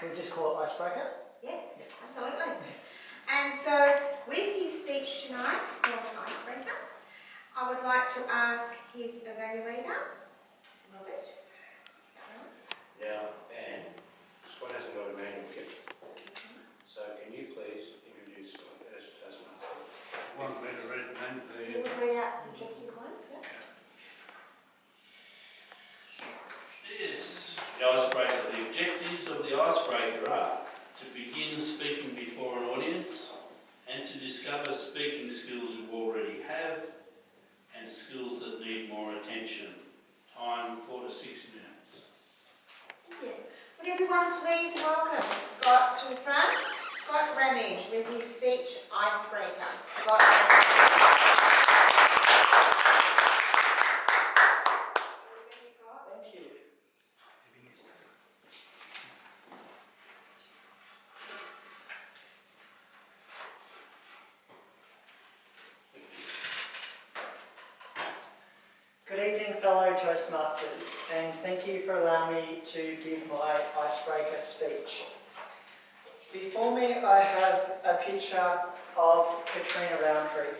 Can we just call it Icebreaker? Yes, absolutely. And so, with his speech tonight, called Icebreaker, I would like to ask his evaluator, Robert. Is that right? Now, Anne, Scott hasn't got a manual yet, so can you please introduce Scott as Toastmaster? Want me to read the name for You you? would read out the objective one, yeah? Yes. The icebreaker. The objectives of the icebreaker are to begin speaking before an audience and to discover speaking skills you already have and skills that need more attention. Time 4 to 6 minutes. Yeah. Would everyone please welcome Scott to the front? Scott Ramage with his speech Icebreaker. Scott Ramage. Thank you. Good evening, fellow Toastmasters, and thank you for allowing me to give my Icebreaker speech. Before me, I have a picture of Katrina Roundtree.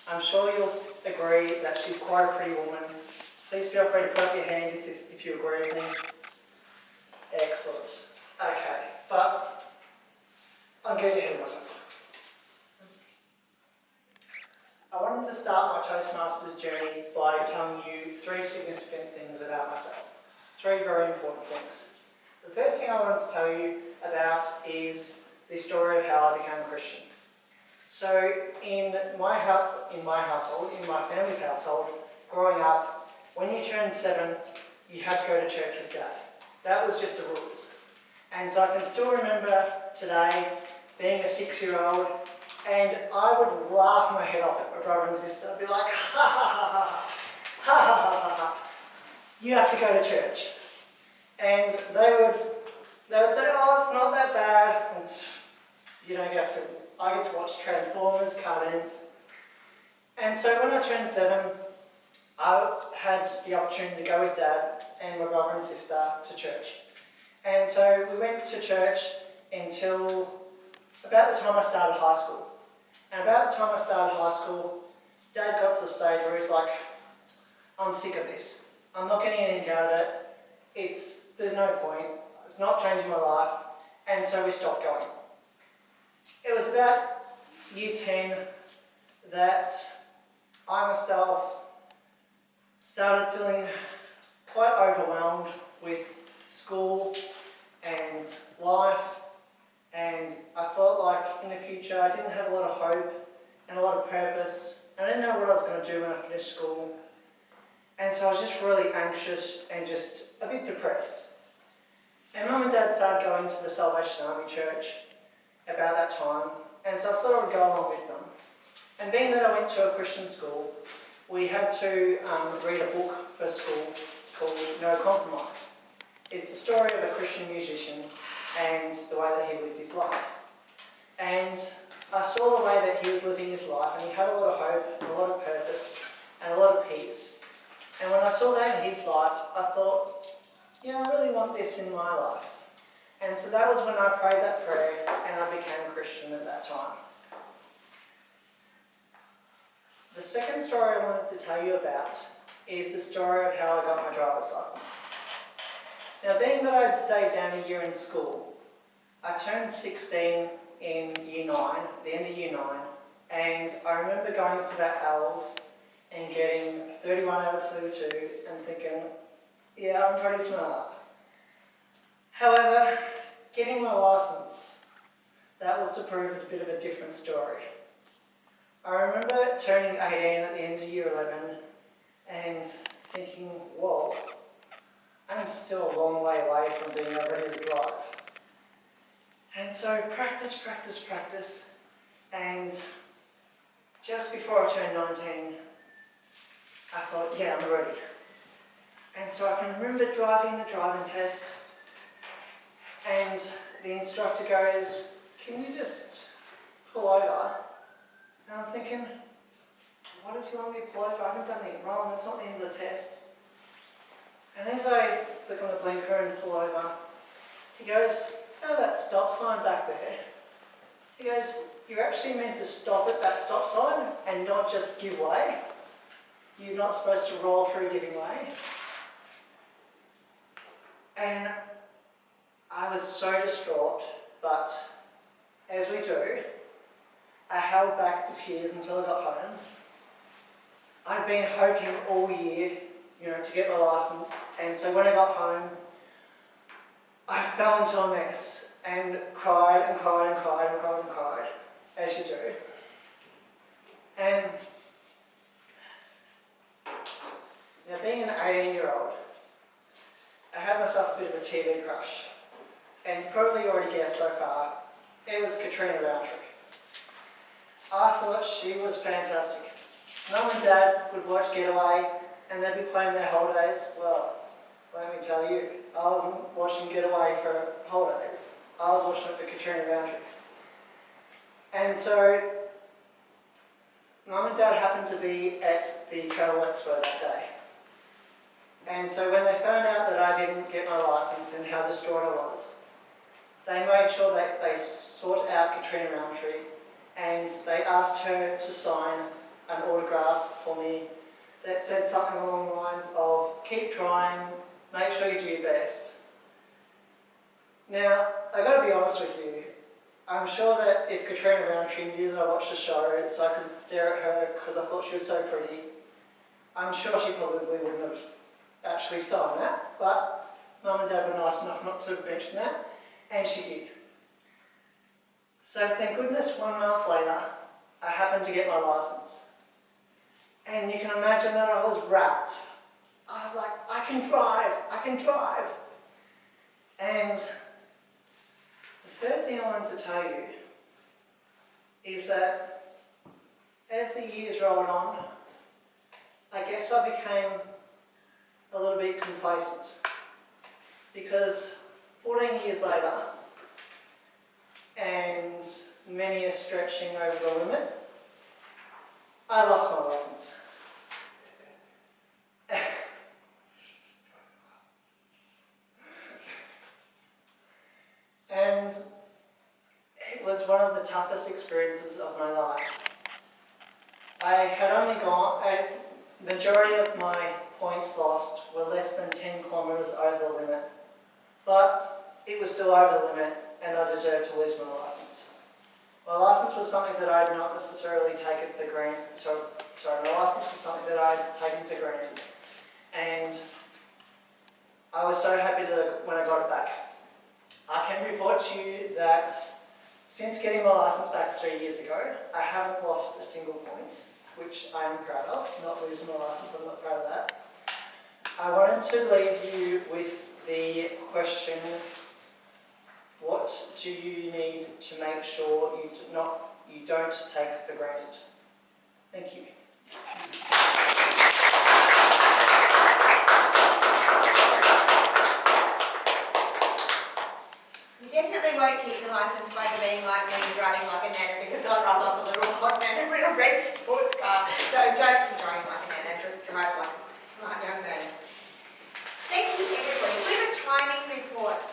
I'm sure you'll agree that she's quite a pretty woman. Please feel free to put up your hand if you agree with me. Excellent. Okay, but I'm getting ahead of myself. I wanted to start my Toastmasters journey by telling you 3 significant things about myself. 3 very important things. The first thing I wanted to tell you about is the story of how I became a Christian. So in my household, in my family's household, growing up, when you turned 7, you had to go to church with Dad. That was just the rules. And so I can still remember today being a 6-year-old, and I would laugh my head off at my brother and sister. I'd be like, ha ha ha ha ha ha ha ha ha. You have to go to church. And they would say, oh, it's not that bad. I get to watch Transformers, cartoons. And so when I turned 7, I had the opportunity to go with Dad and my brother and sister to church. And so we went to church until about the time I started high school. And about the time I started high school, Dad got to the stage where he's like, I'm sick of this. I'm not getting anything out of it. There's no point. It's not changing my life. And so we stopped going. It was about year 10 that I myself started feeling quite overwhelmed with school and life, and I felt like in the future I didn't have a lot of hope and a lot of purpose, and I didn't know what I was going to do when I finished school, and so I was just really anxious and just a bit depressed. And Mum and Dad started going to the Salvation Army Church about that time, and so I thought I would go along with them. And being that I went to a Christian school, we had to read a book for school called No Compromise. It's the story of a Christian musician and the way that he lived his life. And I saw the way that he was living his life, and he had a lot of hope, and a lot of purpose, and a lot of peace. And when I saw that in his life, I thought, I really want this in my life. And so that was when I prayed that prayer, and I became a Christian at that time. The second story I wanted to tell you about is the story of how I got my driver's license. Now, being that I'd stayed down a year in school, I turned 16 in year 9, the end of year 9, and I remember going for that ALS and getting 31 out of 32 and thinking, yeah, I'm pretty smart. However, getting my license, that was to prove a bit of a different story. I remember turning 18 at the end of year 11 and thinking, whoa, I'm still a long way away from being ready to drive. And so practice, and just before I turned 19, I thought, yeah, I'm ready. And so I can remember driving the driving test, and the instructor goes, can you just pull over? And I'm thinking, what does he want me to pull over? I haven't done anything wrong, that's not the end of the test. And as I flick on the blinker and pull over, he goes, you know that stop sign back there? He goes, you're actually meant to stop at that stop sign and not just give way. You're not supposed to roll through giving way. And I was so distraught, but as we do, I held back the tears until I got home. I'd been hoping all year, to get my licence, and so when I got home, I fell into a mess and cried and cried and cried and cried and cried, as you do. And now, being an 18-year-old, I had myself a bit of a TV crush, and you probably already guessed so far, it was Katrina Roundtree. I thought she was fantastic. Mum and Dad would watch Getaway, and they'd be playing their holidays. Well, let me tell you, I wasn't watching Getaway for holidays. I was watching it for Katrina Roundtree. And so, Mum and Dad happened to be at the Travel Expo that day. And so when they found out that I didn't get my licence and how distraught I was, they made sure that they sought out Katrina Roundtree and they asked her to sign an autograph for me that said something along the lines of, keep trying, make sure you do your best. Now, I've got to be honest with you, I'm sure that if Katrina Roundtree knew that I watched the show so I could stare at her because I thought she was so pretty, I'm sure she probably wouldn't have actually signed that, but Mum and Dad were nice enough not to mention that, and she did. So thank goodness 1 month later, I happened to get my licence. And you can imagine that I was rapt. I was like, I can drive. And the third thing I wanted to tell you is that as the years rolled on, I guess I became a little bit complacent. Because 14 years later, and many a stretching over the limit, I lost my licence. And it was one of the toughest experiences of my life. I had only a majority of my points lost were less than 10 kilometres over the limit. But it was still over the limit and I deserved to lose my licence. My licence was something that I had not necessarily taken for granted. My licence was something that I had taken for granted. And I was so happy when I got it back. I can report to you that since getting my licence back 3 years ago, I haven't lost a single point, which I am proud of. Not losing my licence, I'm not proud of that. I wanted to leave you with the question, what do you need to make sure you don't take for granted? Thank you. You definitely won't keep your licence by being like me and driving like a nana, because I run like a little hot nana in a red sports car. So don't be driving like a nana, just drive like a smart young man. Thank you everybody. We have a timing report